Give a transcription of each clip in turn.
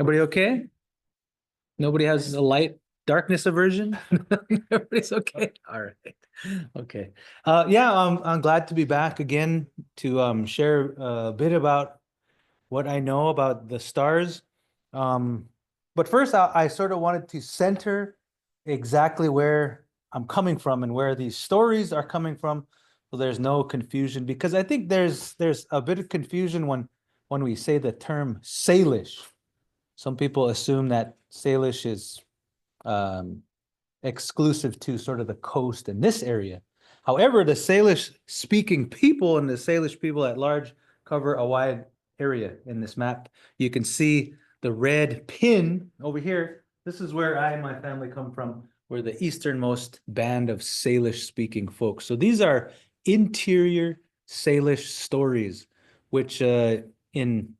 Everybody okay? Nobody has a light darkness aversion? Everybody's okay. All right. Okay. Yeah, I'm glad to be back again to share a bit about what I know about the stars. But first, I sort of wanted to center exactly where I'm coming from and where these stories are coming from, so there's no confusion. Because I think there's a bit of confusion when we say the term Salish. Some people assume that Salish is um, exclusive to sort of the coast in this area. However, the Salish speaking people and the Salish people at large cover a wide area in this map. You can see the red pin over here. This is where I and my family come from. We're the easternmost band of Salish speaking folks. So these are interior Salish stories, which in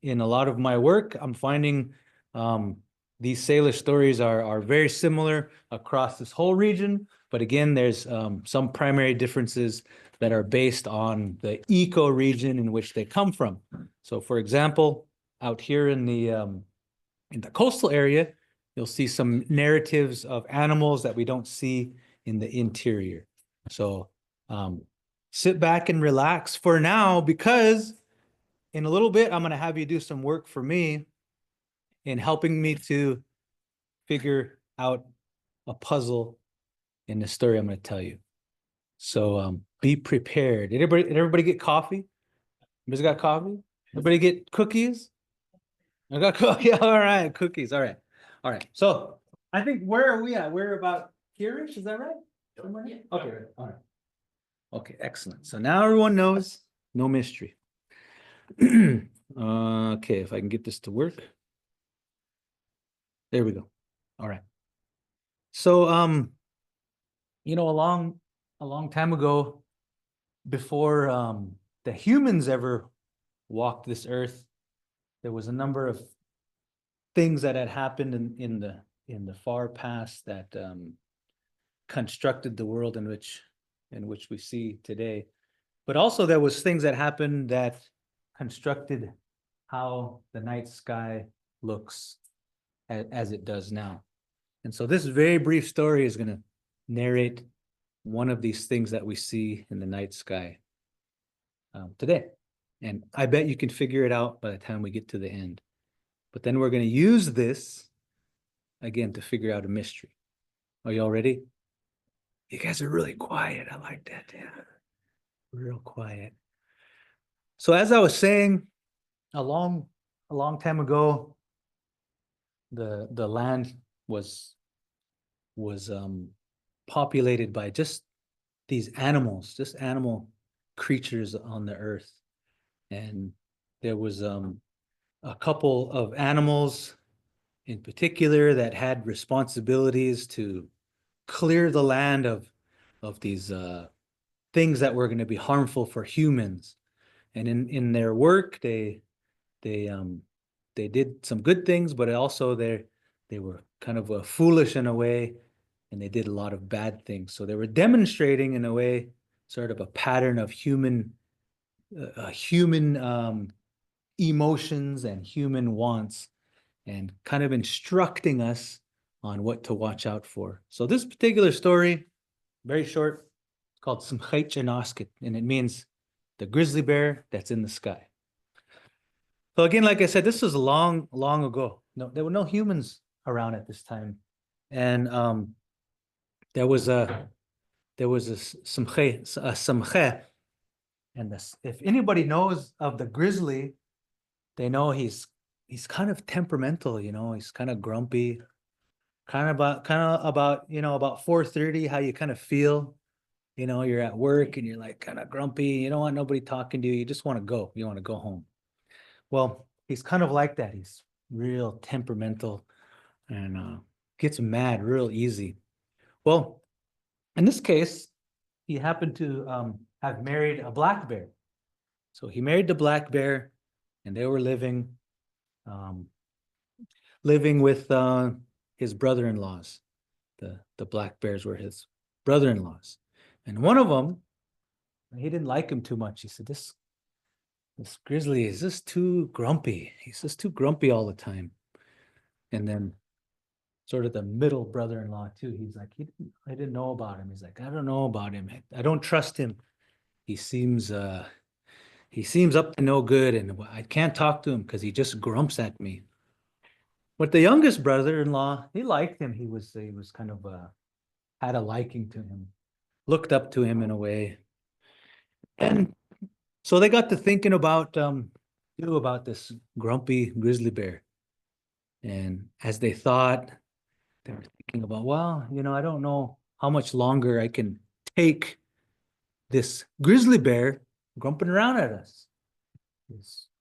a lot of my work, I'm finding these Salish stories are very similar across this whole region, but again, there's some primary differences that are based on the ecoregion in which they come from. So, for example, out here in the coastal area, you'll see some narratives of animals that we don't see in the interior. So, sit back and relax for now, because in a little bit, I'm going to have you do some work for me in helping me to figure out a puzzle in the story I'm going to tell you. So be prepared. Did everybody get coffee? Everybody's got coffee? Everybody get cookies? I got cookies. All right, cookies. All right. All right. So I think, where are we at? We're about here-ish, is that right? Yeah. Okay. All right. Okay, excellent. So now everyone knows, no mystery. Okay, if I can get this to work. There we go. All right. So a long time ago, before the humans ever walked this earth, there was a number of things that had happened in the far past that constructed the world in which we see today. But also there was things that happened that constructed how the night sky looks as it does now. And so this very brief story is going to narrate one of these things that we see in the night sky today. And I bet you can figure it out by the time we get to the end. But then we're going to use this again to figure out a mystery. Are you all ready? You guys are really quiet. I like that. Yeah, real quiet. So as I was saying, a long time ago, the land was populated by just these animals, just animal creatures on the earth. And there was a couple of animals in particular that had responsibilities to clear the land of these things that were going to be harmful for humans. And in their work, they did some good things, but also they were kind of foolish in a way, and they did a lot of bad things. So they were demonstrating, in a way, sort of a pattern of human emotions and human wants, and kind of instructing us on what to watch out for. So this particular story, very short, it's called Simchait Janoskit, and it means the grizzly bear that's in the sky. So again, like I said, this was long ago. No, there were no humans around at this time. And there was a Simche, and this, if anybody knows of the grizzly, they know he's kind of temperamental, he's kind of grumpy, kind of about about 4:30, how you kind of feel, you're at work and you're like kind of grumpy, you don't want nobody talking to you, you just want to go, you want to go home. Well, he's kind of like that. He's real temperamental and gets mad real easy. Well, in this case, he happened to have married a black bear. So he married the black bear, and they were living with his brother-in-laws. The black bears were his brother-in-laws. And one of them, he didn't like him too much. He said, this grizzly is just too grumpy. He's just too grumpy all the time. And then sort of the middle brother-in-law too. He's like, I didn't know about him. He's like, I don't know about him. I don't trust him. He seems up to no good, and I can't talk to him because he just grumps at me. But the youngest brother-in-law, he liked him. He was kind of had a liking to him, looked up to him in a way. And so they got to thinking about this grumpy grizzly bear. And as they thought, they were thinking about, well, I don't know how much longer I can take this grizzly bear grumping around at us.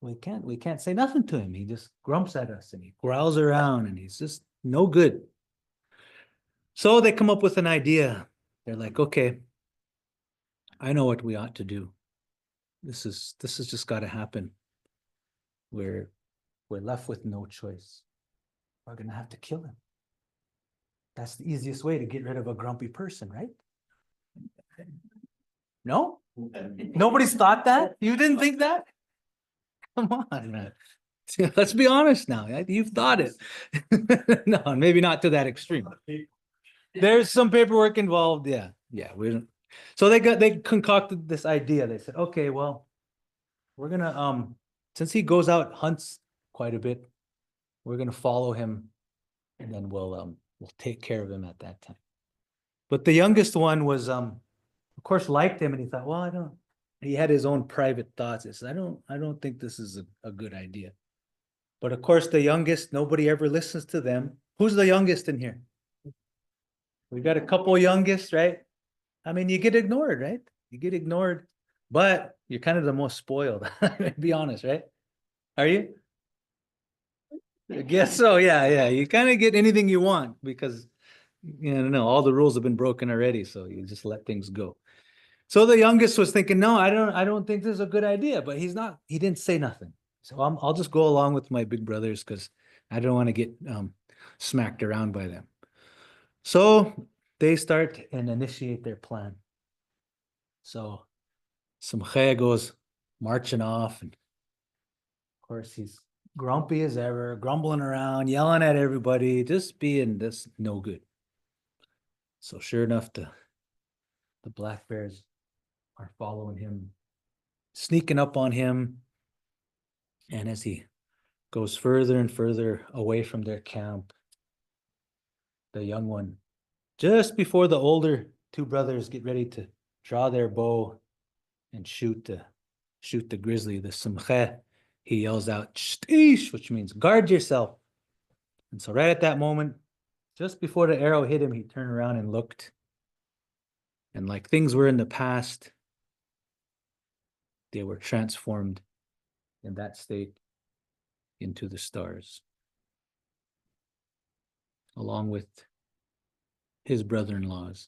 We can't say nothing to him. He just grumps at us and he growls around and he's just no good. So they come up with an idea. They're like, okay, I know what we ought to do. This is just got to happen. We're left with no choice. We're gonna have to kill him. That's the easiest way to get rid of a grumpy person, right? No? Nobody's thought that? You didn't think that? Come on, man. Let's be honest now. You've thought it. No, maybe not to that extreme. There's some paperwork involved. Yeah. Yeah. We don't. So they concocted this idea. They said, okay, well, we're gonna since he goes out, hunts quite a bit, we're gonna follow him and then we'll take care of him at that time. But the youngest one was of course liked him, and he thought, well, he had his own private thoughts. He said, I don't think this is a good idea. But of course, the youngest, nobody ever listens to them. Who's the youngest in here? We got a couple youngest, right? I mean, you get ignored, right? You get ignored, but you're kind of the most spoiled. Be honest, right? Are you? I guess so. Yeah, yeah. You kind of get anything you want because no, all the rules have been broken already, so you just let things go. So the youngest was thinking, no, I don't think this is a good idea, but he didn't say nothing. So I'll just go along with my big brothers because I don't want to get smacked around by them. So they start and initiate their plan. So Simche goes marching off, and of course he's grumpy as ever, grumbling around, yelling at everybody, just being this no good. So sure enough, the black bears are following him, sneaking up on him. And as he goes further and further away from their camp, the young one, just before the older two brothers get ready to draw their bow and shoot the grizzly, the Simche, he yells out, "Shtish," which means guard yourself. And so right at that moment, just before the arrow hit him, he turned around and looked. And like things were in the past, they were transformed in that state into the stars, along with his brother-in-laws,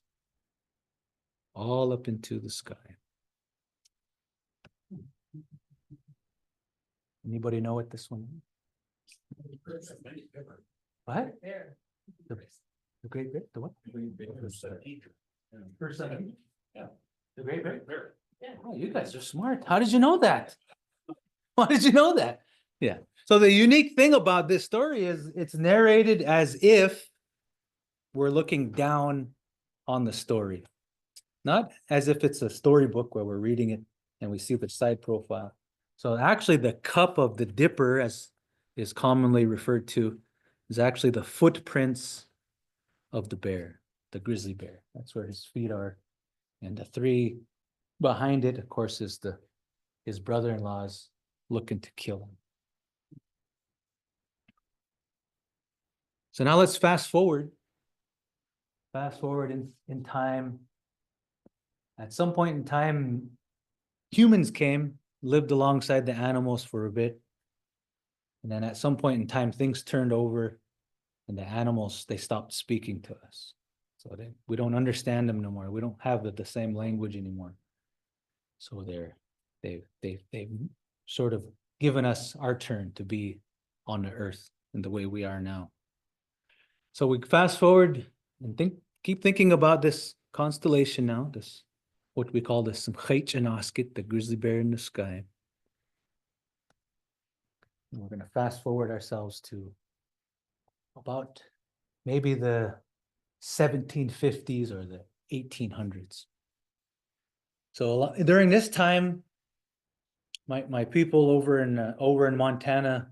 all up into the sky. Anybody know what this one is? What? The Great Bear? The what? Yeah. The Great Bear? Yeah. Oh, you guys are smart. How did you know that? How did you know that? Yeah. So the unique thing about this story is it's narrated as if we're looking down on the story, not as if it's a storybook where we're reading it and we see the side profile. So actually the cup of the dipper, as is commonly referred to, is actually the footprints of the bear, the grizzly bear. That's where his feet are. And the three behind it, of course, is his brother-in-law's looking to kill him. So now let's fast forward. Fast forward in time. At some point in time, humans came, lived alongside the animals for a bit. And then at some point in time, things turned over and the animals, they stopped speaking to us. So we don't understand them no more. We don't have the same language anymore. So they've sort of given us our turn to be on the earth in the way we are now. So we fast forward and keep thinking about this constellation now, this what we call the Simchech Anaskit, the grizzly bear in the sky. And we're going to fast forward ourselves to about maybe the 1750s or the 1800s. So during this time, my people over in Montana,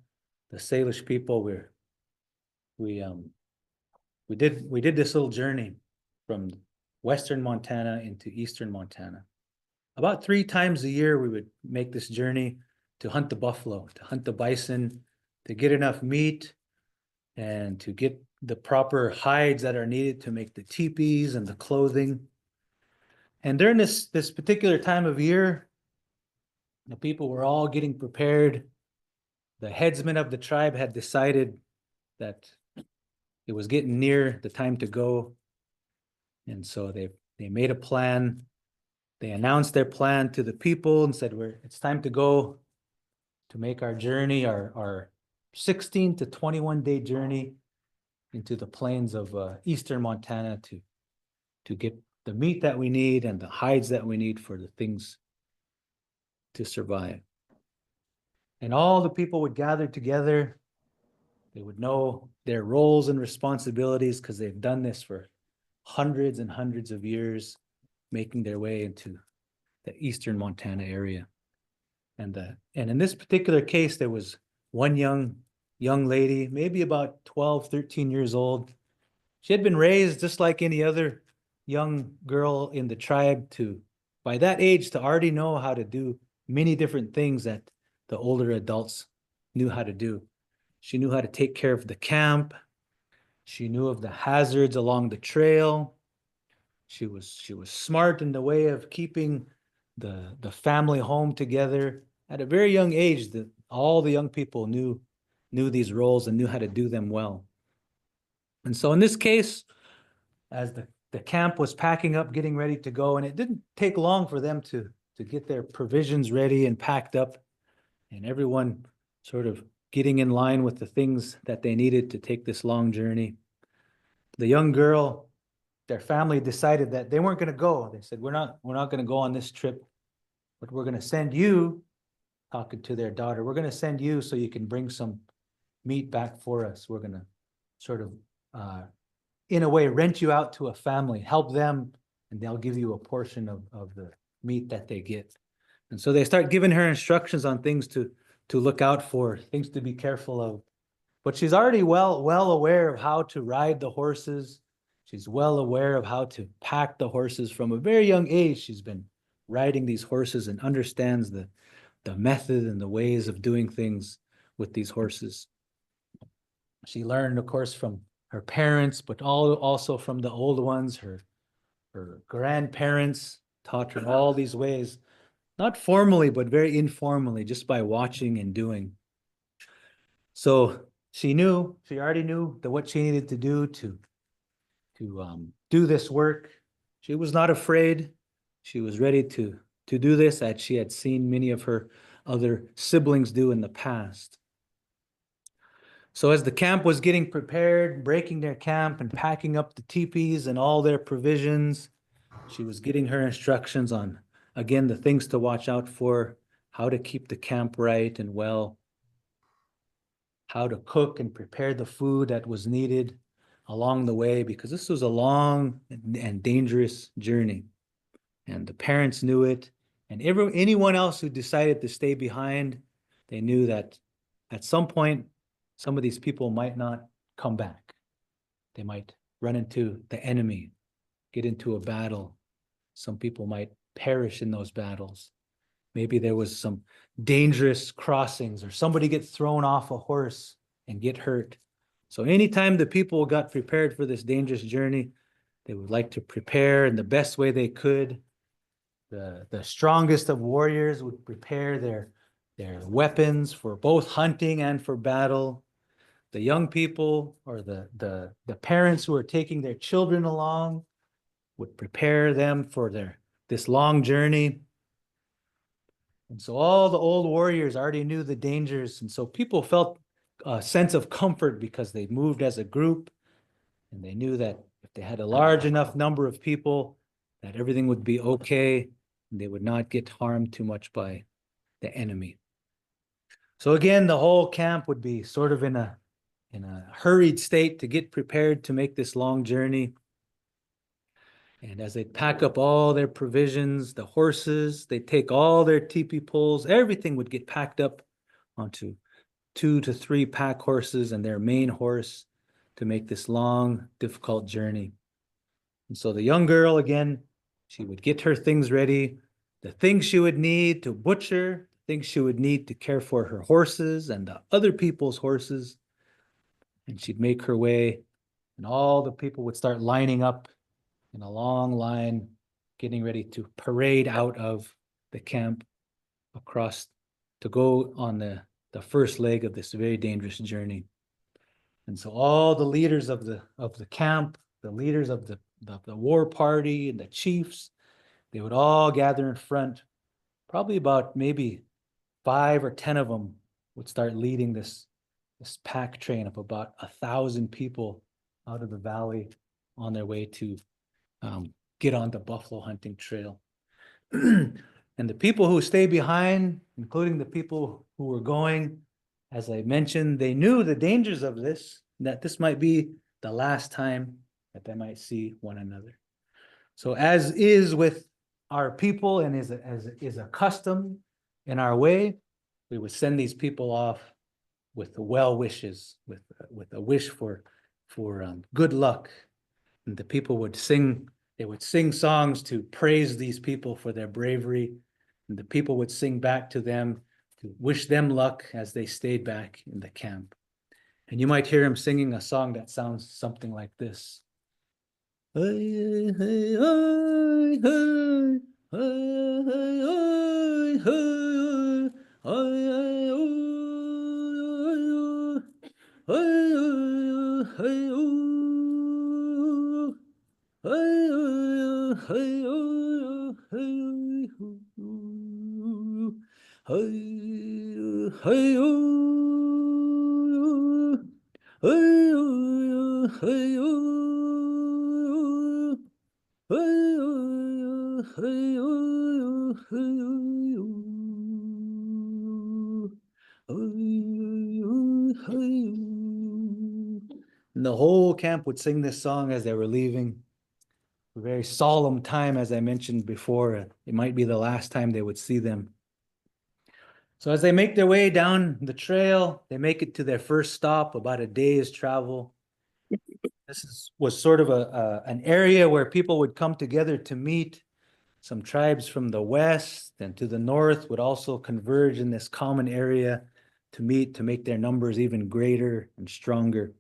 the Salish people, we did this little journey from western Montana into eastern Montana. About 3 times a year, we would make this journey to hunt the buffalo, to hunt the bison, to get enough meat, and to get the proper hides that are needed to make the teepees and the clothing. And during this particular time of year, the people were all getting prepared. The headsman of the tribe had decided that it was getting near the time to go. And so they made a plan. They announced their plan to the people and said, it's time to go to make our journey, our 16 to 21 day journey into the plains of eastern Montana to get the meat that we need and the hides that we need for the things to survive. And all the people would gather together. They would know their roles and responsibilities because they've done this for hundreds and hundreds of years, making their way into the eastern Montana area. And in this particular case, there was one young lady, maybe about 12, 13 years old. She had been raised just like any other young girl in the tribe by that age, to already know how to do many different things that the older adults knew how to do. She knew how to take care of the camp. She knew of the hazards along the trail. She was smart in the way of keeping the family home together. At a very young age, all the young people knew these roles and knew how to do them well. And so in this case, as the camp was packing up, getting ready to go, and it didn't take long for them to get their provisions ready and packed up, and everyone sort of getting in line with the things that they needed to take this long journey. The young girl, their family decided that they weren't going to go. They said, we're not going to go on this trip, but we're going to send you, talking to their daughter, we're going to send you so you can bring some meat back for us. We're going to sort of, in a way, rent you out to a family, help them, and they'll give you a portion of the meat that they get. And so they start giving her instructions on things to look out for, things to be careful of. But she's already well aware of how to ride the horses. She's well aware of how to pack the horses. From a very young age, she's been riding these horses and understands the method and the ways of doing things with these horses. She learned, of course, from her parents, but also from the old ones. Her grandparents taught her all these ways, not formally, but very informally, just by watching and doing. So she already knew what she needed to do to do this work. She was not afraid. She was ready to do this, as she had seen many of her other siblings do in the past. So as the camp was getting prepared, breaking their camp and packing up the teepees and all their provisions, she was getting her instructions on, again, the things to watch out for, how to keep the camp right and well, how to cook and prepare the food that was needed along the way, because this was a long and dangerous journey. And the parents knew it, and anyone else who decided to stay behind, they knew that at some point, some of these people might not come back. They might run into the enemy, get into a battle. Some people might perish in those battles. Maybe there was some dangerous crossings, or somebody gets thrown off a horse and get hurt. So anytime the people got prepared for this dangerous journey, they would like to prepare in the best way they could. The strongest of warriors would prepare their weapons for both hunting and for battle. The young people, or the parents who are taking their children along, would prepare them for this long journey. And so all the old warriors already knew the dangers, and so people felt a sense of comfort because they moved as a group, and they knew that if they had a large enough number of people, that everything would be okay, and they would not get harmed too much by the enemy. So again, the whole camp would be sort of in a in a hurried state to get prepared to make this long journey. And as they pack up all their provisions, the horses, they take all their teepee poles, everything would get packed up onto 2 to 3 pack horses and their main horse to make this long, difficult journey. And so the young girl, again, she would get her things ready, the things she would need to butcher, things she would need to care for her horses and the other people's horses. And she'd make her way, and all the people would start lining up in a long line, getting ready to parade out of the camp across to go on the first leg of this very dangerous journey. And so all the leaders of the camp, the leaders of the war party and the chiefs, they would all gather in front. Probably about maybe 5 or 10 of them would start leading this pack train of about 1,000 people out of the valley on their way to get on the buffalo hunting trail. And the people who stay behind, including the people who were going, as I mentioned, they knew the dangers of this, that this might be the last time that they might see one another. So as is with our people and is a custom in our way, we would send these people off with the well wishes, with a wish for good luck. And the people would sing, they would sing songs to praise these people for their bravery. And the people would sing back to them to wish them luck as they stayed back in the camp. And you might hear him singing a song that sounds something like this. Hey, hey, hey, hey, hey, hey, And the whole camp would sing this song as they were leaving. A very solemn time, as I mentioned before. It might be the last time they would see them. So as they make their way down the trail, they make it to their first stop, about a day's travel. Was sort of an area where people would come together to meet. Some tribes from the west and to the north would also converge in this common area to meet, to make their numbers even greater and stronger.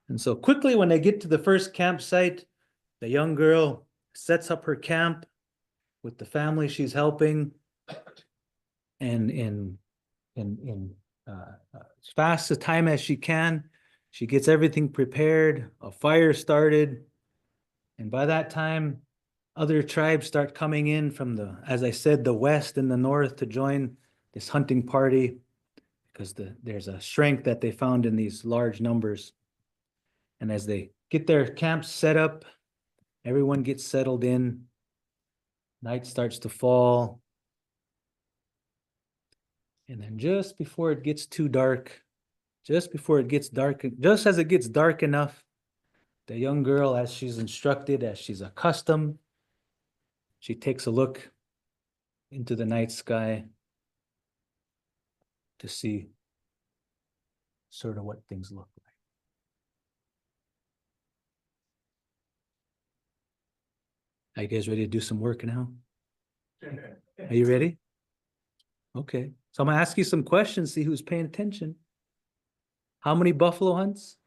And so quickly, when they get to the first campsite, the young girl sets up her camp with the family she's helping, and in as fast a time as she can, she gets everything prepared, a fire started, and by that time, other tribes start coming in from the, as I said, the west and the north to join this hunting party, because there's a strength that they found in these large numbers. And as they get their camps set up, everyone gets settled in. Night starts to fall. And then just before it gets too dark, just as it gets dark enough, the young girl, as she's instructed, as she's accustomed, she takes a look into the night sky to see sort of what things look like. Are you guys ready to do some work now? Are you ready? Okay. So I'm gonna ask you some questions, see who's paying attention. How many buffalo hunts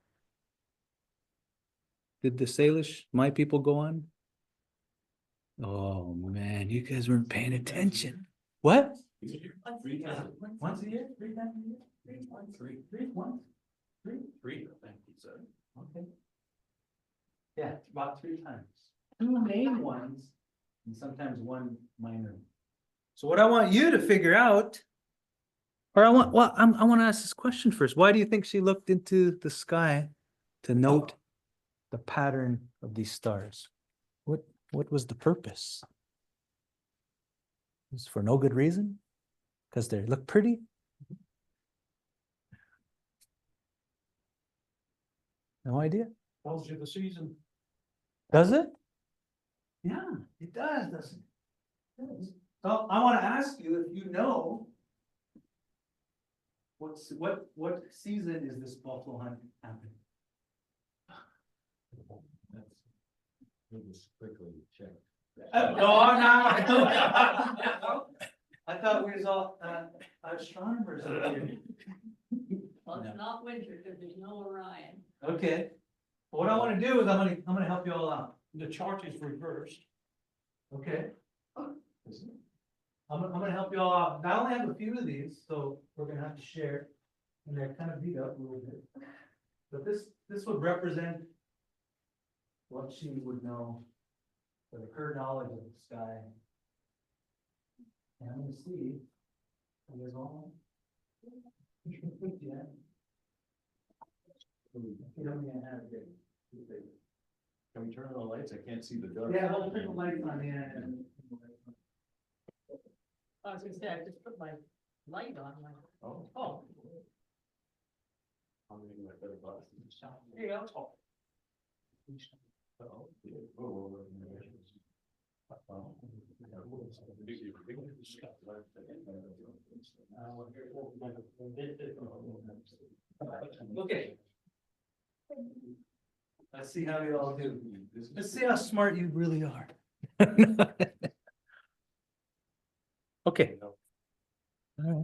did the Salish, my people, go on? Oh man, you guys weren't paying attention. What? 3 times. Once a year? 3 times a year? Once? Three, I think he said. Okay. Yeah, about 3 times. 2 main ones, and sometimes 1 minor. So what I want you to figure out, or I want to ask this question first. Why do you think she looked into the sky to note the pattern of these stars? What was the purpose? It was for no good reason? Because they look pretty? No idea. Tells you the season. Does it? Yeah, it does, doesn't it? It does. So I want to ask you if you know. What season is this buffalo hunt happening? Let me just quickly check. No, I'm not. I thought we was all astronomers up here. Well, it's not winter because there's no Orion. Okay. What I want to do is I'm gonna help you all out. The chart is reversed. Okay. I'm gonna help you all out. I only have a few of these, so we're gonna have to share. And they're kind of beat up a little bit. But this would represent what she would know, or her knowledge of the sky. And I'm gonna see. Are you guys all? Yeah. You don't even have it. Can we turn on the lights? I can't see the dark. Yeah, I'll turn the lights on, yeah. I was gonna say, I just put my light on, like, Oh. oh, I'm making my better glasses. there you go. Oh, yeah. Oh, Okay. Let's see how you all do. Let's see how smart you really are. Okay.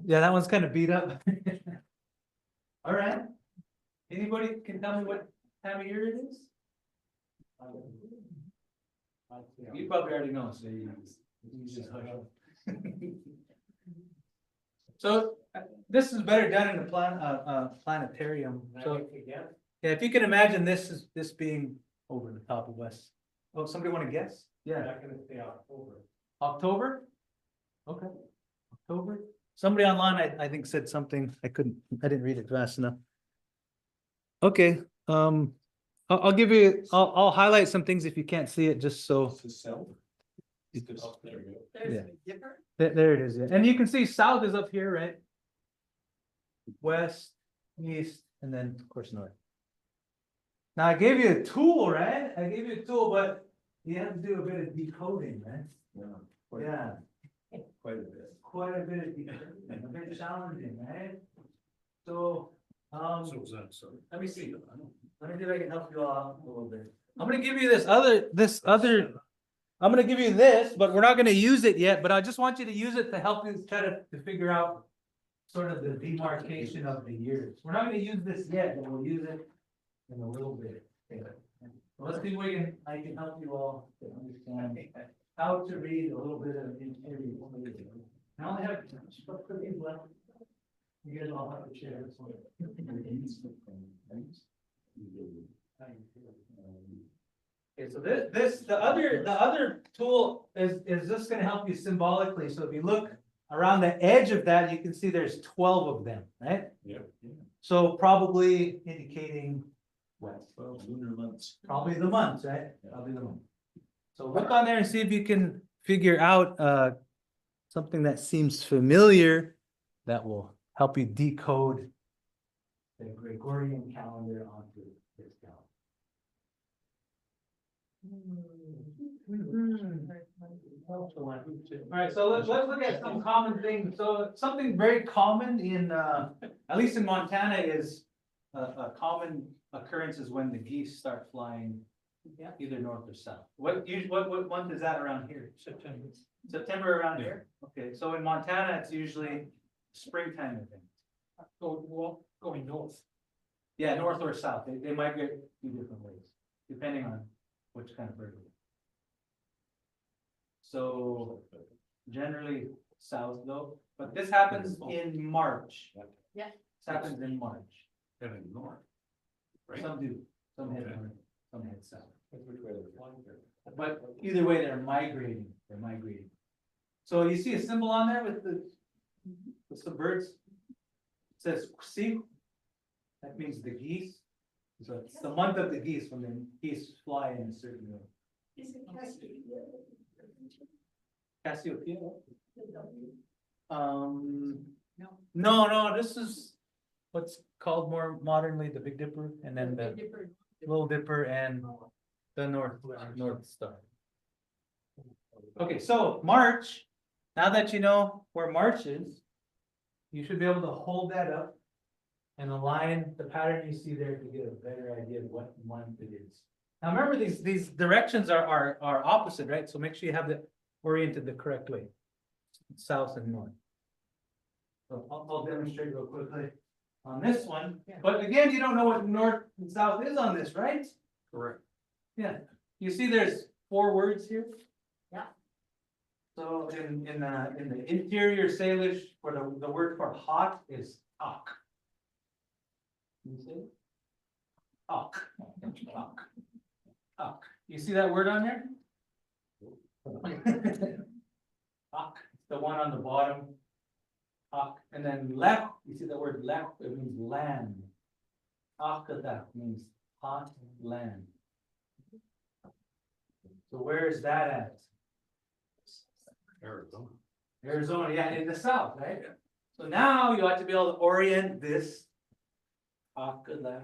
Yeah, that one's kind of beat up. All right. Anybody can tell me what time of year it is? You probably already know, so you just hush up. So this is better done in a planetarium. So yeah, if you can imagine this being over the top of West. Oh, somebody want to guess? Yeah. Not gonna say October. October? Okay. October? Somebody online, I think said something, I didn't read it fast enough. Okay, I'll give you, I'll highlight some things if you can't see it, just so. It's the south. Oh, there we go. There's Yeah. the dipper. There it is, yeah. And you can see south is up here, right? West, east, and then of course north. Now I gave you a tool, right? I gave you a tool, but you have to do a bit of decoding, right? Yeah. Yeah. Quite a bit. Quite a bit of decoding, a bit challenging, right? So, So is that, so. let me see. Let me see if I can help you out a little bit. I'm gonna give you this other. I'm gonna give you this, but we're not gonna use it yet, but I just want you to use it to help you try to figure out sort of the demarcation of the years. We're not gonna use this yet, but we'll use it in a little bit. Okay. Let's see if I can help you all to understand how to read a little bit of interior. I only have just a few things left. You guys all have to share this one. Okay, so the other tool is just gonna help you symbolically. So if you look around the edge of that, you can see there's 12 of them, right? Yeah. So probably indicating what? Well, lunar months. Probably the months, right? Probably the month. So look on there and see if you can figure out something that seems familiar that will help you decode the Gregorian calendar onto this calendar. All right, so let's look at some common things. So something very common in at least in Montana is a common occurrence is when the geese start flying either north or south. What month is that around here? September. September around here? Okay, so in Montana, it's usually springtime event. Going north. Yeah, north or south. They migrate two different ways, depending on which kind of bird it is. So generally south though, but this happens in March. Yeah. This happens in March. Heading north. Right? Some do, some head Okay. north, some head south. That's which way they're flying there. But either way, they're migrating. So you see a symbol on there with the birds? It says "Ksik." That means the geese. So it's the month of the geese when the geese fly in a certain way. Is it Cassiopeia? No. No, this is what's called more modernly the Big Dipper, and then the Dipper, Little Dipper and the North Star. Okay, so March, now that you know where March is, you should be able to hold that up and align the pattern you see there to get a better idea of what month it is. Now remember, these directions are opposite, right? So make sure you have it oriented the correct way. South and north. So I'll demonstrate real quickly on this one, but again, you don't know what north and south is on this, right? Correct. Yeah, you see there's 4 words here? Yeah. So in the interior Salish, for the word for hot is ak. You see? Ak. Ak. Ak. You see that word on there? Ak, the one on the bottom. Ak, and then left, you see the word left, it means land. Akada means hot land. So where is that at? Arizona. Arizona, yeah, in the south, right? So now you ought to be able to orient this. Akada.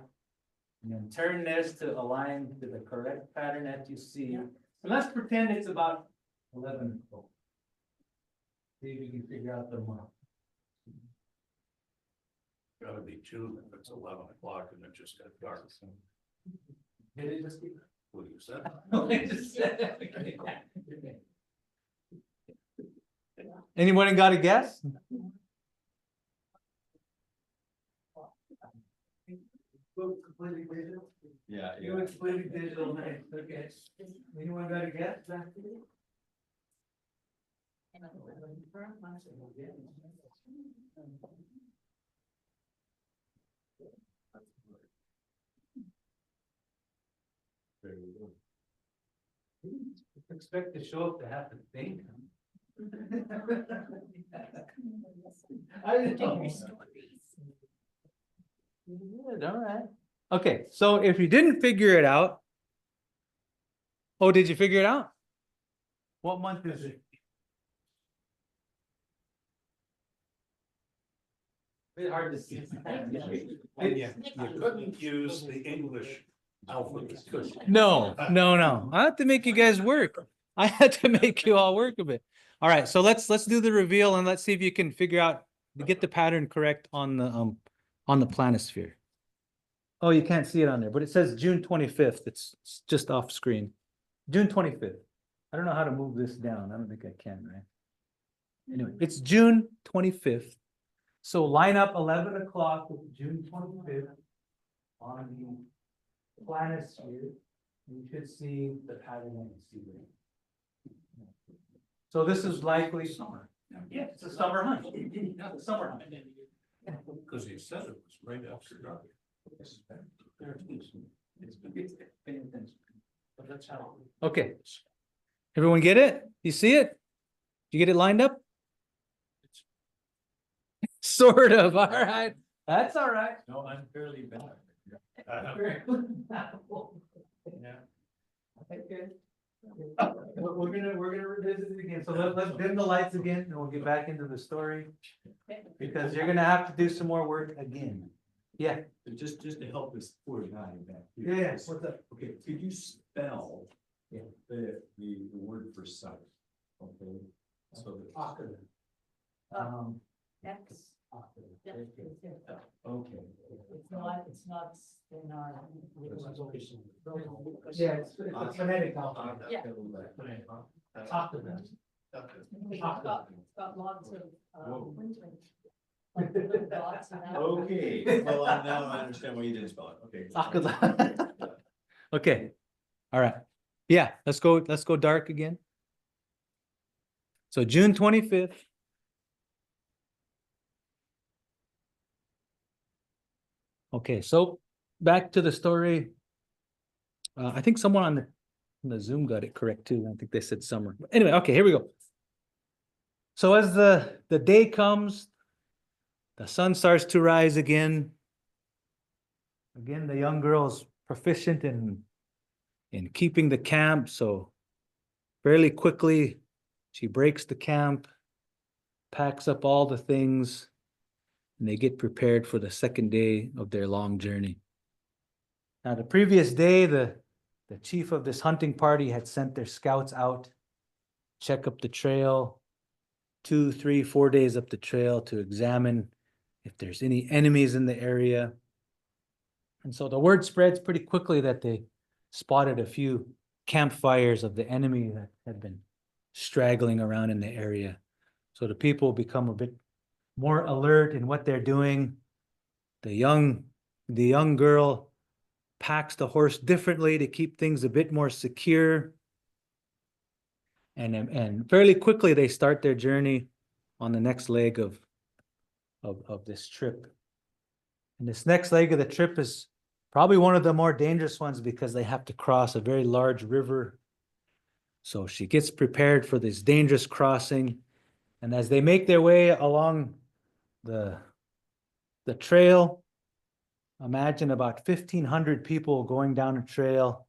And then turn this to align to the correct pattern that you see. And let's pretend it's about 11 o'clock. See if you can figure out the month. Gotta be June if it's 11 o'clock and it just got dark. Did it just get? What you said? It just said- Anybody got a guess? Completely digital? Yeah, You went completely digital, nice, okay. Anyone got a guess? There you go. Expect the show up to have to think. I didn't know. Good, all right. Okay, so if you didn't figure it out. Oh, did you figure it out? What month is it? Bit hard to see. And you couldn't use the English alphabet. No. I have to make you guys work. I had to make you all work a bit. All right, so let's do the reveal and let's see if you can figure out to get the pattern correct on the planisphere. Oh, you can't see it on there, but it says June 25th. It's just off screen. June 25th. I don't know how to move this down. I don't think I can, right? Anyway, it's June 25th. So line up 11 o'clock with June 25th on the planisphere. You should see the pattern that you see there. So this is likely summer. Yeah, it's a summer hunt. It's a summer hunt. Because you said it was right after dark. There it is. But that's how. Okay. Everyone get it? You see it? You get it lined up? Sort of, all right. That's all right. No, I'm fairly bad. Yeah. Okay. We're gonna revisit it again. So let's dim the lights again and we'll get back into the story. Because you're gonna have to do some more work again. Yeah. Just to help us poor guy back here. Yeah, yeah. What's up? Okay, could you spell? Yeah. The word for sight? Okay. So the. X. Yeah, Okay. it's not in our. Yeah, it's a phonetic alphabet. Yeah. Octave. It's got lots of, Whoa. dots and that. Okay, well, now I understand why you didn't spell it, okay. Octave. Okay, all right. Yeah, let's go dark again. So June 25th. Okay, so back to the story. I think someone on the Zoom got it correct too. I think they said summer. But anyway, okay, here we go. So as the day comes, the sun starts to rise again. Again, the young girl is proficient in keeping the camp, so fairly quickly she breaks the camp, packs up all the things, and they get prepared for the second day of their long journey. Now, the previous day, the chief of this hunting party had sent their scouts out, check up the trail, 2, 3, 4 days up the trail to examine if there's any enemies in the area. And so the word spreads pretty quickly that they spotted a few campfires of the enemy that had been straggling around in the area. So the people become a bit more alert in what they're doing. The young girl packs the horse differently to keep things a bit more secure. And fairly quickly they start their journey on the next leg of this trip. And this next leg of the trip is probably one of the more dangerous ones because they have to cross a very large river. So she gets prepared for this dangerous crossing. And as they make their way along the trail, imagine about 1,500 people going down a trail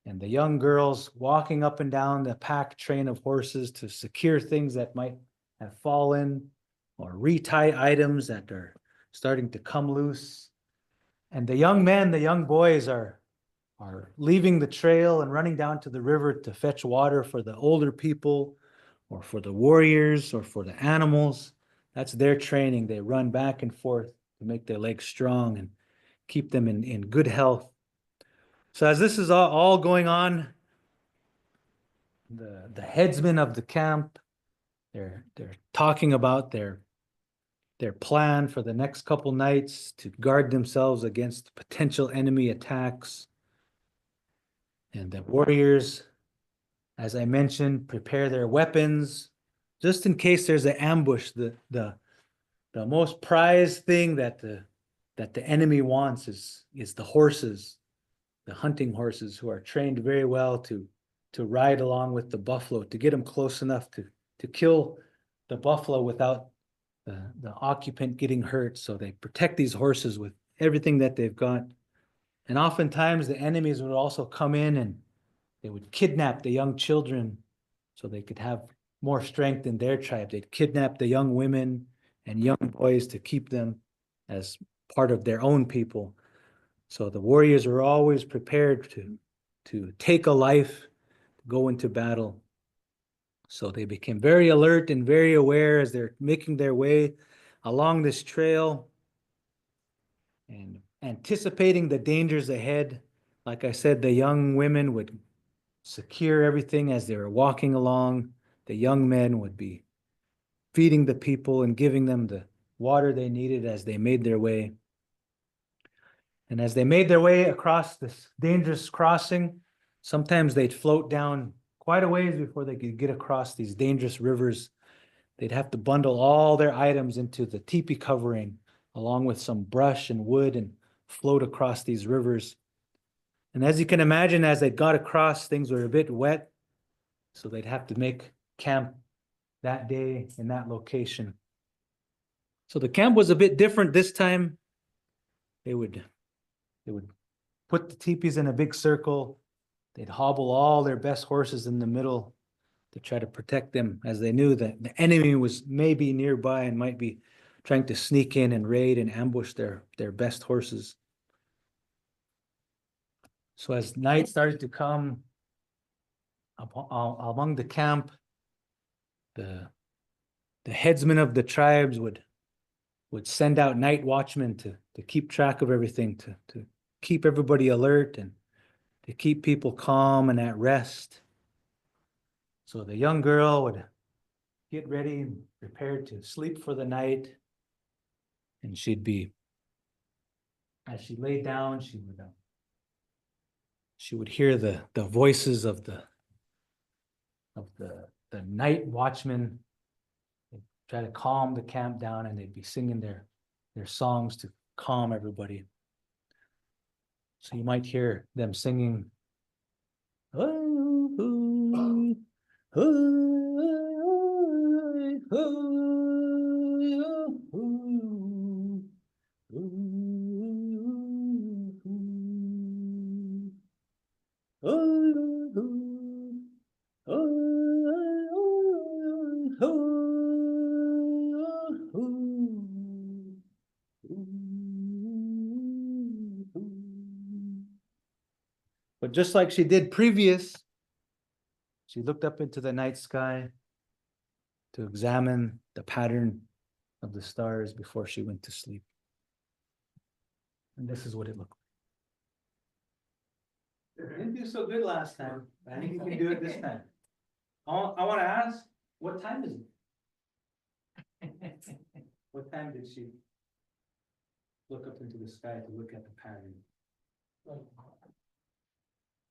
and the young girls walking up and down the packed train of horses to secure things that might have fallen or retie items that are starting to come loose. And the young men, the young boys are leaving the trail and running down to the river to fetch water for the older people or for the warriors or for the animals. That's their training. They run back and forth to make their legs strong and keep them in good health. So as this is all going on, the headsmen of the camp, they're talking about their plan for the next couple nights to guard themselves against potential enemy attacks. And the warriors, as I mentioned, prepare their weapons just in case there's an ambush. The most prized thing that the enemy wants is the horses, the hunting horses, who are trained very well to ride along with the buffalo, to get them close enough to kill the buffalo without the occupant getting hurt. So they protect these horses with everything that they've got. And oftentimes the enemies would also come in and they would kidnap the young children so they could have more strength in their tribe. They'd kidnap the young women and young boys to keep them as part of their own people. So the warriors were always prepared to take a life, to go into battle. So they became very alert and very aware as they're making their way along this trail and anticipating the dangers ahead. Like I said, the young women would secure everything as they were walking along. The young men would be feeding the people and giving them the water they needed as they made their way. And as they made their way across this dangerous crossing, sometimes they'd float down quite a ways before they could get across these dangerous rivers. They'd have to bundle all their items into the teepee covering, along with some brush and wood, and float across these rivers. And as you can imagine, as they got across, things were a bit wet, so they'd have to make camp that day in that location. So the camp was a bit different this time. They would put the teepees in a big circle. They'd hobble all their best horses in the middle to try to protect them, as they knew that the enemy was maybe nearby and might be trying to sneak in and raid and ambush their best horses. So as night started to come among the camp, the headsmen of the tribes would send out night watchmen to keep track of everything, to keep everybody alert and to keep people calm and at rest. So the young girl would get ready and prepared to sleep for the night. And she'd be, as she lay down, she would hear the voices of the night watchmen. They'd try to calm the camp down, and they'd be singing their songs to calm everybody. So you might hear them singing, "Oh, oh, oh, oh, oh, oh, But just like she did previous, she looked up into the night sky to examine the pattern of the stars before she went to sleep. And this is what it looked like. I didn't do so good last time. I think you can do it this time. I want to ask, what time is it? What time did she look up into the sky to look at the pattern?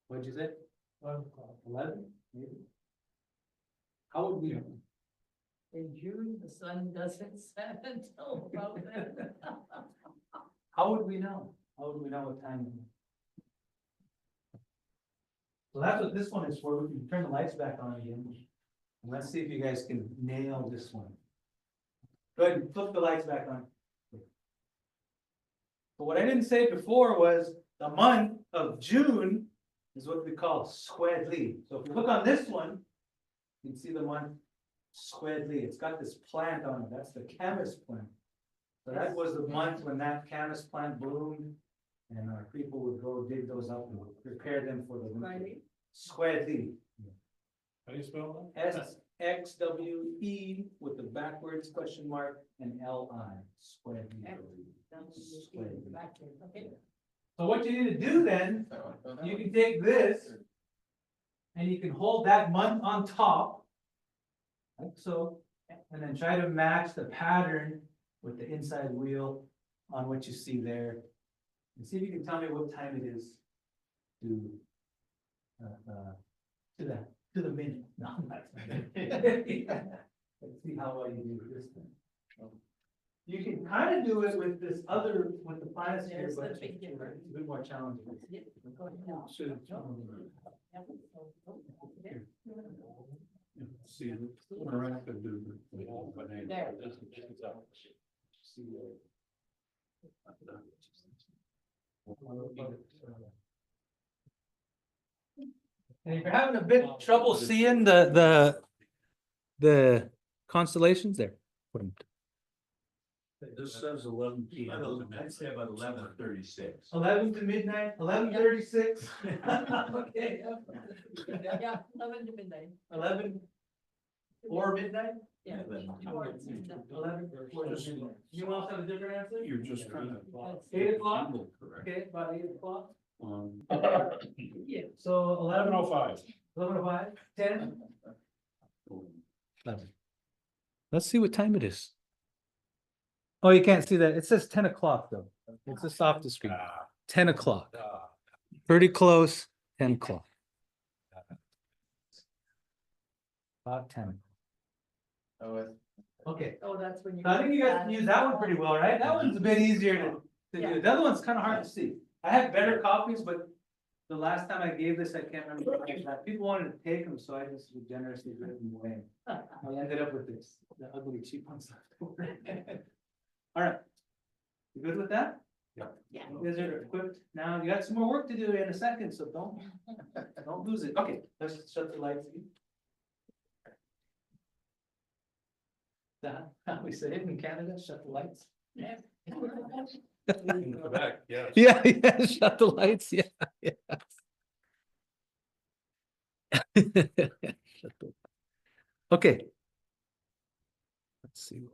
What'd you say? 11, maybe? How would we know? In June, the sun doesn't set until about then. How would we know? How would we know what time it is? So that's what this one is for. We can turn the lights back on again. And let's see if you guys can nail this one. Go ahead and flip the lights back on. But what I didn't say before was the month of June is what we call Squedli. So if you look on this one, you can see the month Squedli. It's got this plant on it. That's the camas plant. So that was the month when that camas plant bloomed. And our people would go dig those up and prepare them for the winter. Friday. Squedli. How do you spell that? SXWE with the backwards question mark and LI. Squedli. Back there, okay. So what you need to do then, you can take this and you can hold that month on top, like so, and then try to match the pattern with the inside wheel on what you see there. And see if you can tell me what time it is to the minute. No, that's not it. Let's see how well you do this thing. You can kind of do it with this other, with the planets here, There's but the it's big difference. a bit more challenging. Yeah, go ahead now. Should- Yep. There. See, we're around to do the whole banana. There. And if you're having a bit trouble seeing the constellations there, put them. This says 11 p.m. I'd say about 11:36. 11 to midnight, 11:36. Okay, Yeah, 11 to midnight. 11 or midnight, Yeah. Towards midnight. 11 or midnight. You else have a different answer? You're just trying to. 8 o'clock? Correct. Okay, about 8 o'clock. Yeah. So 11, 11:05. 11:05, 10. 11. Let's see what time it is. Oh, you can't see that. It says 10 o'clock though. It's just off the screen. 10 o'clock. Pretty close, 10 o'clock. About 10. Okay, Oh, that's when you. so I think you guys can use that one pretty well, right? That one's a bit easier to Yeah. do. The other one's kind of hard to see. I had better copies, but the last time I gave this, I can't remember. People wanted to take them, so I just generously gave them away. I ended up with this, the ugly cheap ones left over. All right. You good with that? Yeah. You guys are equipped now. You got some more work to do in a second, so don't lose it. Okay, let's shut the lights. That, how we say it in Canada, shut the lights. In Quebec, yes. Yeah, yeah, shut the lights, yeah, yeah. Shut the- Okay. Let's see.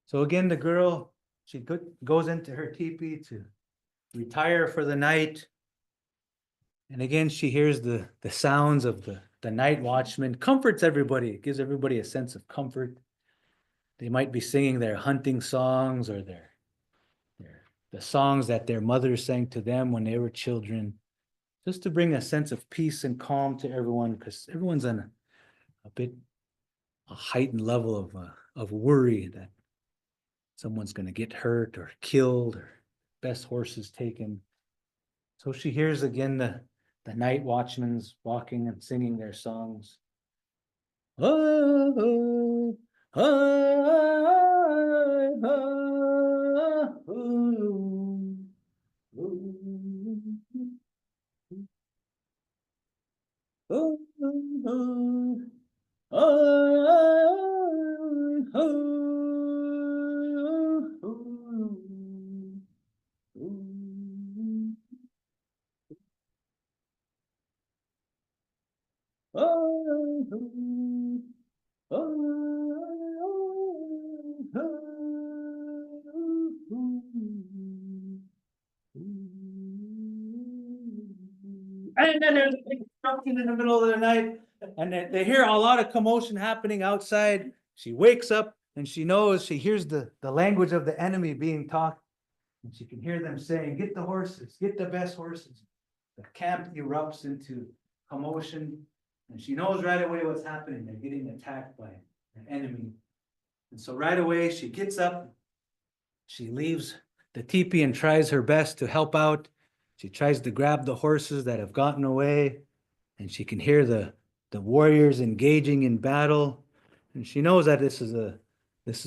So again, the girl, she goes into her teepee to retire for the night. And again, she hears the sounds of the night watchman, comforts everybody, gives everybody a sense of comfort. They might be singing their hunting songs or the songs that their mothers sang to them when they were children, just to bring a sense of peace and calm to everyone, because everyone's on a heightened level of worry that someone's going to get hurt or killed or best horses taken. So she hears again the night watchmen's walking and singing their songs. Oh, oh, oh, oh, oh, And then there's a big eruption in the middle of the night, and they hear a lot of commotion happening outside. She wakes up and she knows, she hears the language of the enemy being talked. And she can hear them saying, get the horses, get the best horses. The camp erupts into commotion, and she knows right away what's happening. They're getting attacked by an enemy. And so right away she gets up, she leaves the teepee and tries her best to help out. She tries to grab the horses that have gotten away, and she can hear the warriors engaging in battle. And she knows that this is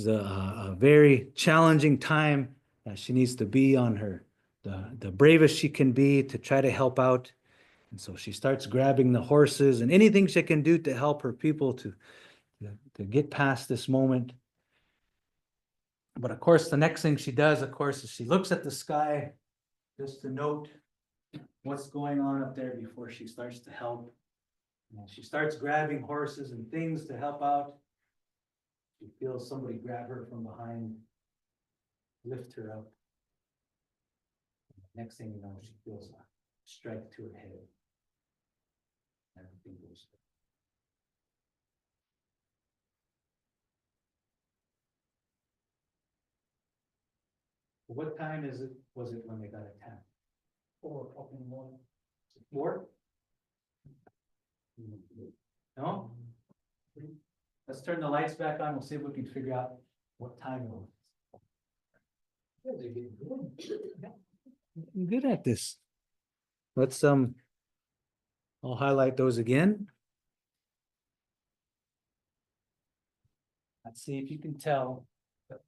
a very challenging time, that she needs to be on her the bravest she can be to try to help out. And so she starts grabbing the horses and anything she can do to help her people to get past this moment. But of course, the next thing she does, of course, is she looks at the sky just to note what's going on up there before she starts to help. And she starts grabbing horses and things to help out. She feels somebody grab her from behind, lift her up. Next thing you know, she feels a strike to her head. Everything goes. What time was it when they got attacked? 4 o'clock in the morning. 4? No? Let's turn the lights back on. We'll see if we can figure out what time it was. You guys are getting good. Getting good at this. Let's I'll highlight those again. Let's see if you can tell what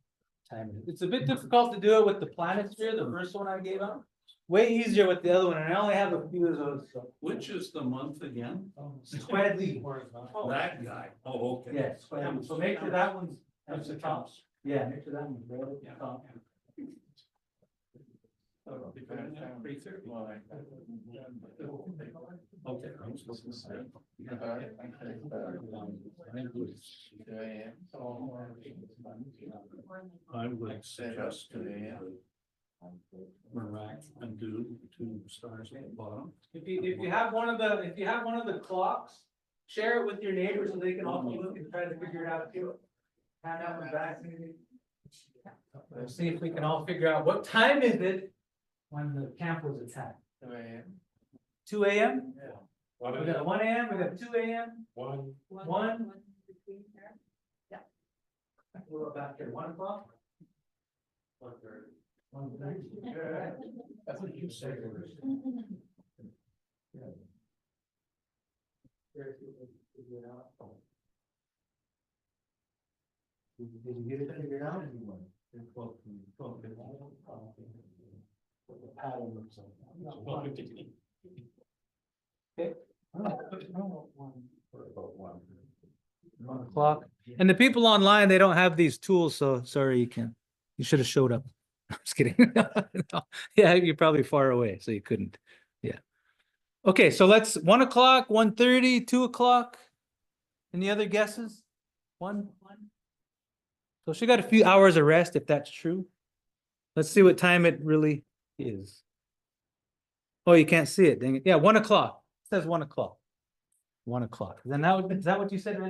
time it is. It's a bit difficult to do it with the planisphere, the first one I gave out. Way easier with the other one, and I only have a few of those. So. Which is the month again? Squadly. That guy. Oh, okay. Yeah, squadly. So make sure that one's at the top. Yeah, make sure that one's right at the top. Okay. I would suggest Marac and do 2 stars at the bottom. If you have one of the clocks, share it with your neighbors so they can also look and try to figure it out too. Hand out my back. We'll see if we can all figure out what time is it when the camp was attacked. 2 a.m. 2 a.m.? Yeah. We got 1 a.m., we got 2 a.m. 1. Yeah. We're back here, 1 o'clock? 1:30. 1:30. That's what you say. Yeah. Did you get it figured out? What the pattern looks like. Okay. 1 o'clock. And the people online, they don't have these tools, so sorry, you should have showed up. I'm just kidding. No. Yeah, you're probably far away, so you couldn't. Yeah. Okay, so let's 1 o'clock, 1:30, 2 o'clock. Any other guesses? 1? So she got a few hours of rest, if that's true. Let's see what time it really is. Oh, you can't see it, dang it. Yeah, 1 o'clock. It says 1 o'clock. 1 o'clock. Then is that what you said?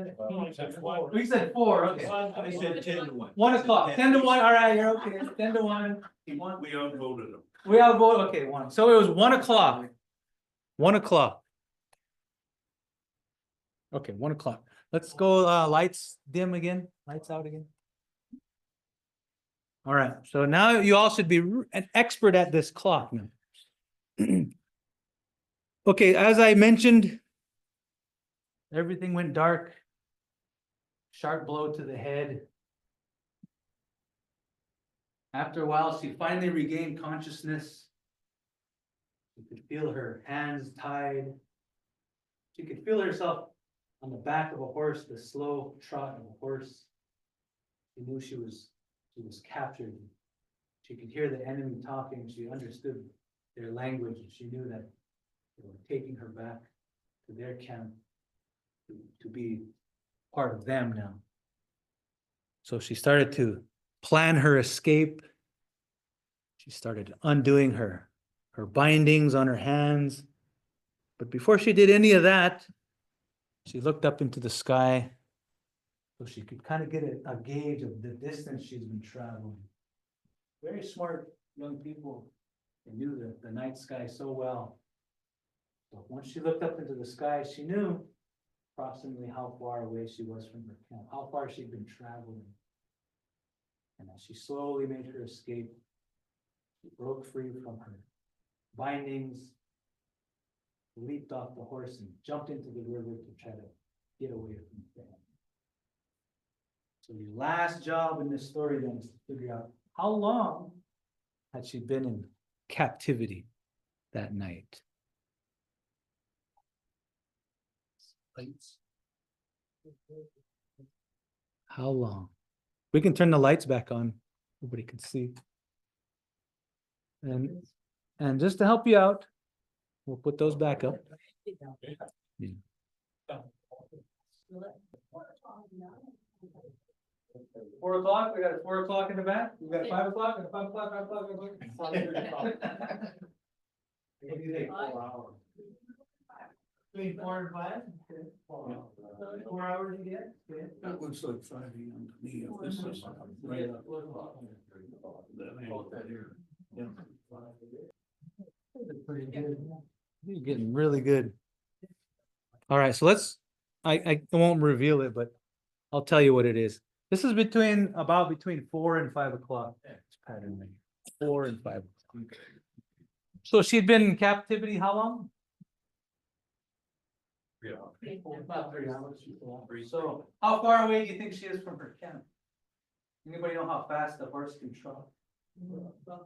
We said 4, okay. I said 10 to 1. 1 o'clock, 10 to 1, all right, you're okay, 10 to 1. We outvoted him. We all vote, okay, 1. So it was 1 o'clock. 1 o'clock. Okay, 1 o'clock. Let's go, lights dim again, lights out again. All right, so now you all should be an expert at this clock now. Okay, as I mentioned, everything went dark. Sharp blow to the head. After a while, she finally regained consciousness. She could feel her hands tied. She could feel herself on the back of a horse, the slow trot of a horse. She knew she was captured. She could hear the enemy talking. She understood their language. She knew that they were taking her back to their camp. to be part of them now. So she started to plan her escape. She started undoing her bindings on her hands. But before she did any of that, she looked up into the sky so she could kind of get a gauge of the distance she's been traveling. Very smart young people. They knew the night sky so well. So once she looked up into the sky, she knew approximately how far away she was from her camp, how far she'd been traveling. And as she slowly made her escape, she broke free from her bindings, leaped off the horse and jumped into the river to try to get away from the family. So your last job in this story then is to figure out how long had she been in captivity that night. Lights. How long? We can turn the lights back on. Everybody can see. And just to help you out, we'll put those back up. Yeah. 4 o'clock, we got a 4 o'clock in the back, we got a 5 o'clock, and a 5 o'clock, 5 o'clock, 5 o'clock. What do you think? 4 hours. Between 4 and 5? 4 hours again? Okay. That looks like 5 AM to me. If this is right up. That angle here. Yeah. Pretty good. You're getting really good. All right, so let's, I won't reveal it, but I'll tell you what it is. This is between 4 and 5 o'clock. It's pattern right here. 4 and 5 o'clock. So she'd been in captivity how long? About 3 hours. So how far away do you think she is from her camp? Anybody know how fast a horse can trot?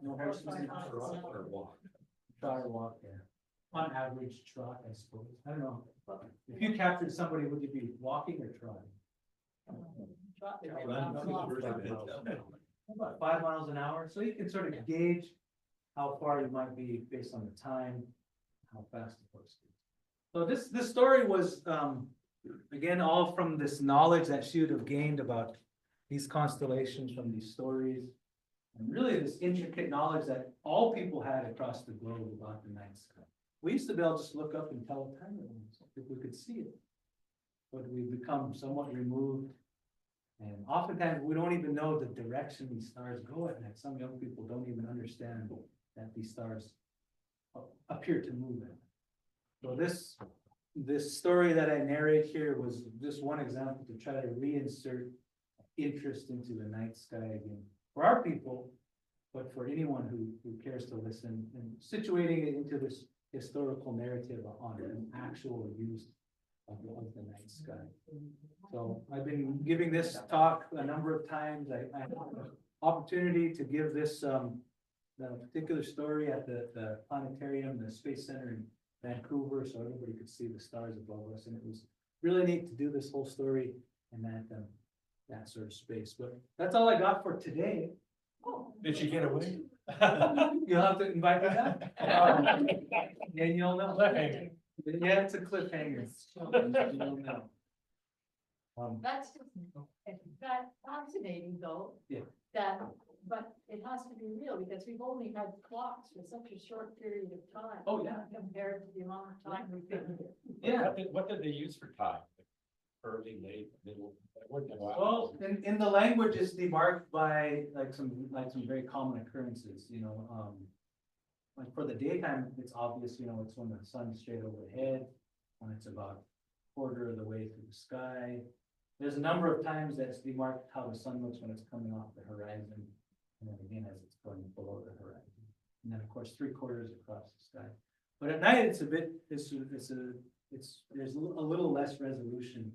No horse can trot or walk. Trot or walk, yeah. On average trot, I suppose. I don't know. If you captured somebody, would you be walking or trotting? About 5 miles an hour, so you can sort of gauge how far you might be based on the time, how fast the horse is. So this story was, again, all from this knowledge that she would have gained about these constellations from these stories. And really this intricate knowledge that all people had across the globe about the night sky. We used to be able to just look up and tell the time if we could see it. But we've become somewhat removed. And oftentimes we don't even know the direction these stars go at. Some young people don't even understand that these stars appear to move in. So this story that I narrate here was just one example to try to reinsert interest into the night sky again for our people, but for anyone who cares to listen, and situating it into this historical narrative on an actual use of the night sky. So I've been giving this talk a number of times. I had an opportunity to give this the particular story at the planetarium, the Space Center in Vancouver, so everybody could see the stars above us, and it was really neat to do this whole story in that sort of space. But that's all I got for today. Did she get away? You'll have to invite me back. Yeah, you'll know. Yeah, it's a cliffhanger. You'll know. That's just, that's fascinating though. Yeah. But it has to be real because we've only had clocks for such a short period of time. Oh, yeah. Compared to the amount of time we've been here. Yeah. What did they use for time? Early, late, middle? Well, in the language is demarked by like some very common occurrences, like for the daytime, it's obvious, it's when the sun's straight overhead, when it's about a quarter of the way through the sky. There's a number of times that's demarked how the sun looks when it's coming off the horizon, and then again as it's going below the horizon. And then of course 3/4 across the sky. But at night it's there's a little less resolution.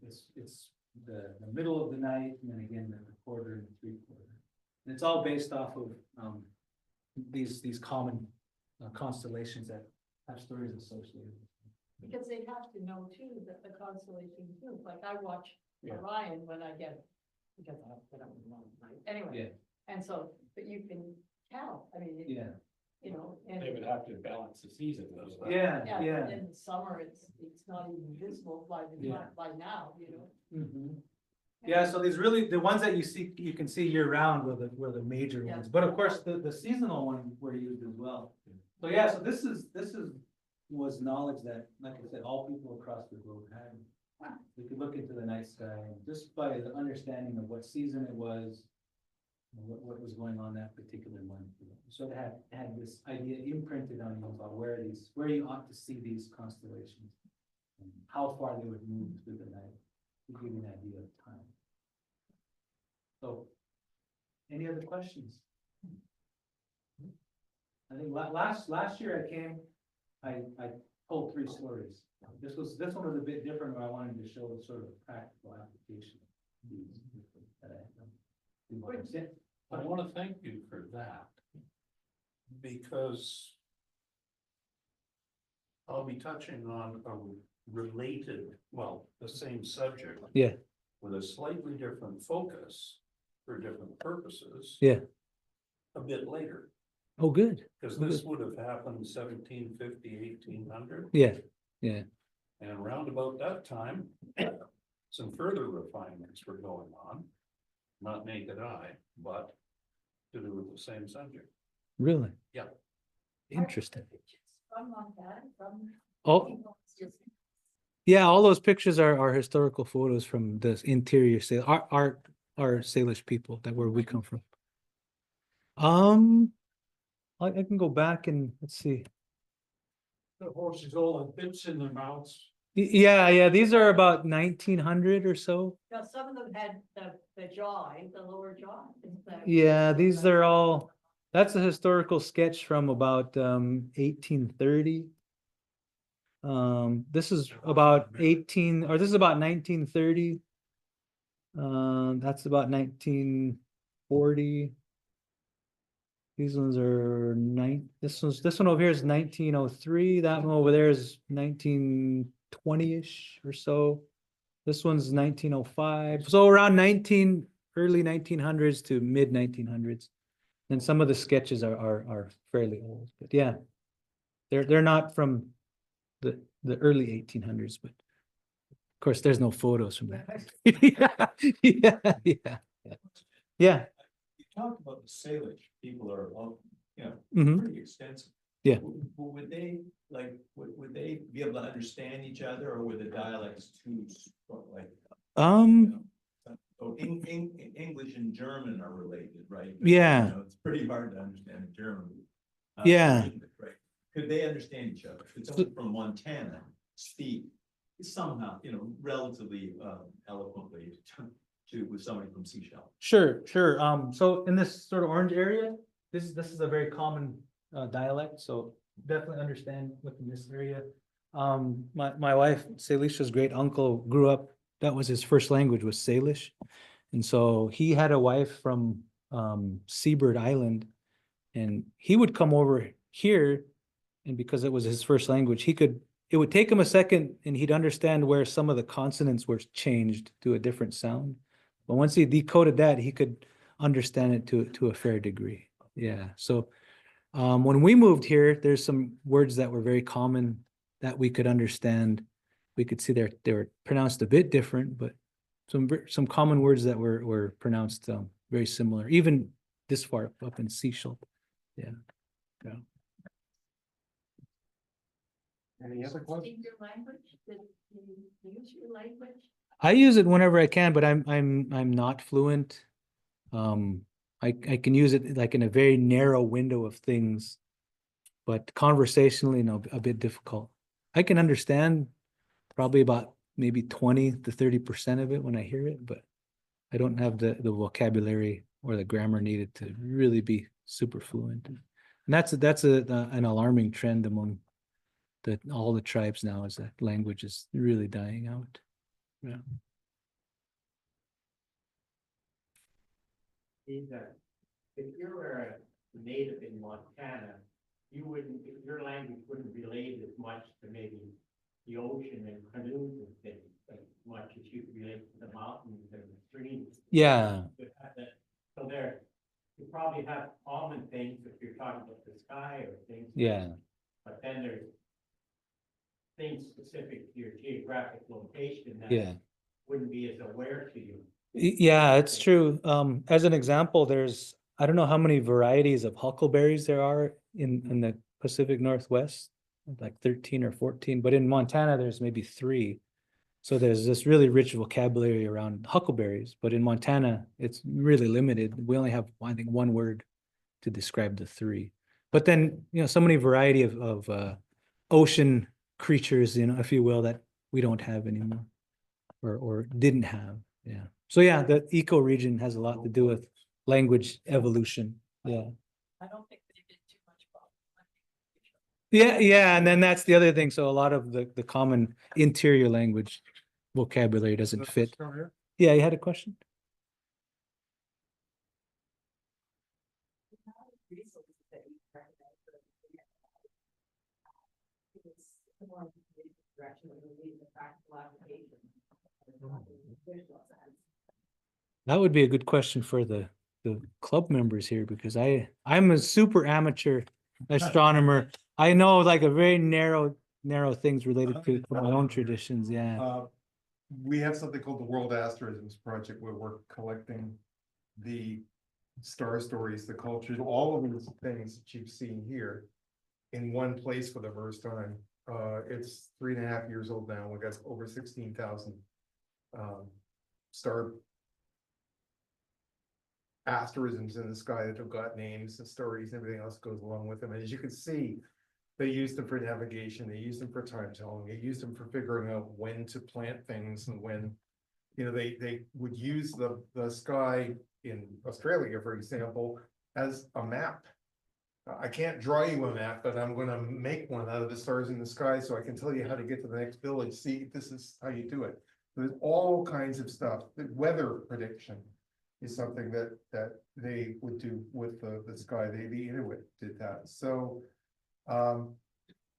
It's the middle of the night, and then again the quarter and the 3/4. And it's all based off of these common constellations that have stories associated with them. Because they have to know too that the constellations move. Like I watch Yeah. Orion when I get, because I have to put up with one night. Anyway, and so, but you can tell. I mean, Yeah. you know, and. They would have to balance the season. though. Yeah, Yeah, yeah. but in the summer, it's not even visible by the Yeah. time, by now, you know. Mhm. Yeah, so these really, the ones that you can see year round were the major Yeah. ones, but of course, the seasonal ones were used as well. So yeah, so this was knowledge that, like I said, all people across the globe had. We could look into the night sky and just by the understanding of what season it was. What was going on that particular month. So it had this idea imprinted on you about where you ought to see these constellations. And how far they would move through the night, to give you an idea of time. So, any other questions? I think last year I came, I told 3 stories. This one was a bit different, where I wanted to show the sort of practical application. of these that I have done. I want to thank you for that. Because I'll be touching on a related, well, the same subject. Yeah. With a slightly different focus for different purposes. Yeah. A bit later, Oh, good. because this would have happened 1750, 1800. Yeah, yeah. And around about that time, some further refinements were going on. Not naked eye, but to do with the same subject. Really? Yeah. Interesting. From Montana, from. Oh, yeah, all those pictures are historical photos from the interior our Salish people where we come from. I can go back and let's see. The horses all have bits in their mouths. Yeah, these are about 1900 or so. Now, some of them had the jaw, the lower jaw. Yeah, these are all, that's a historical sketch from about 1830. This is about 1930. That's about 1940. These ones are this one over here is 1903. That one over there is 1920-ish or so. This one's 1905. So around early 1900s to mid 1900s. And some of the sketches are fairly old, but yeah. They're not from the early 1800s, but of course there's no photos from that. Yeah. You talked about the Salish people are, Mhm. pretty extensive. Yeah. Would they, would they be able to understand each other, or were the dialects too, like? So English and German are related, right? Yeah. It's pretty hard to understand German. Yeah. Right. Could they understand each other? Could someone from Montana speak somehow, relatively eloquently with somebody from Seychelles? Sure. So in this sort of orange area, this is a very common dialect, so definitely understand within this area. My wife, Salisha's great uncle, grew up, that was his first language, was Salish. And so he had a wife from Seabird Island, and he would come over here, and because it was his first language, it would take him a second and he'd understand where some of the consonants were changed to a different sound. But once he decoded that, he could understand it to a fair degree. Yeah. So when we moved here, there's some words that were very common that we could understand. We could see they were pronounced a bit different, but some common words that were pronounced very similar, even this far up in Seychelles. Yeah. Any other questions? Speak your language, did you use your language? I use it whenever I can, but I'm not fluent. I can use it like in a very narrow window of things, but conversationally, no, a bit difficult. I can understand probably about maybe 20 to 30% of it when I hear it, but I don't have the vocabulary or the grammar needed to really be super fluent. And that's an alarming trend among all the tribes now, is that language is really dying out. Yeah. If you were a native in Montana, your language wouldn't relate as much to maybe the ocean and canoes and things, as much as you relate to the mountains and the streams. Yeah. So there, you probably have common things if you're talking about the sky or things. Yeah, But then there's things specific to your geographic location that yeah. wouldn't be as aware to you. Yeah, it's true. As an example, I don't know how many varieties of huckleberries there are in the Pacific Northwest, like 13 or 14, but in Montana, there's maybe 3. So there's this really rich vocabulary around huckleberries, but in Montana, it's really limited. We only have, I think, 1 word to describe the 3. But then, so many variety of ocean creatures, if you will, that we don't have anymore or didn't have. Yeah. So yeah, the ecoregion has a lot to do with language evolution. Yeah. I don't think they did too much about. Yeah, yeah, and then that's the other thing. So a lot of the common interior language vocabulary doesn't fit. Yeah, you had a question? That would be a good question for the club members here, because I'm a super amateur astronomer. I know like a very narrow things related to my own traditions. Yeah. We have something called the World Asterisms Project, where we're collecting the star stories, the cultures, all of these things that you've seen here in one place for the first time. It's 3.5 years old now. We got over 16,000 star asterisms in the sky that have got names and stories and everything else goes along with them. And as you can see, they use them for navigation, they use them for time telling, they use them for figuring out when to plant things and when, they would use the sky in Australia, for example, as a map. I can't draw you a map, but I'm gonna make one out of the stars in the sky so I can tell you how to get to the next village. See, this is how you do it. There's all kinds of stuff. The weather prediction is something that they would do with the sky. The Inuit did that. So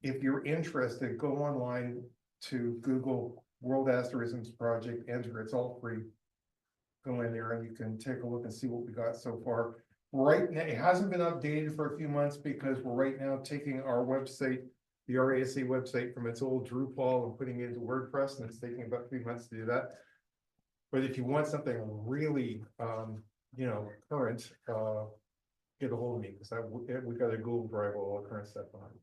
if you're interested, go online to Google World Asterisms Project, enter, it's all free. Go in there and you can take a look and see what we got so far. Right now, it hasn't been updated for a few months because we're right now taking our website, the RASA website, from its old Drupal and putting it into WordPress, and it's taking about 3 months to do that. But if you want something really, current, get a hold of me, because we got a Google Drive with all the current stuff on it.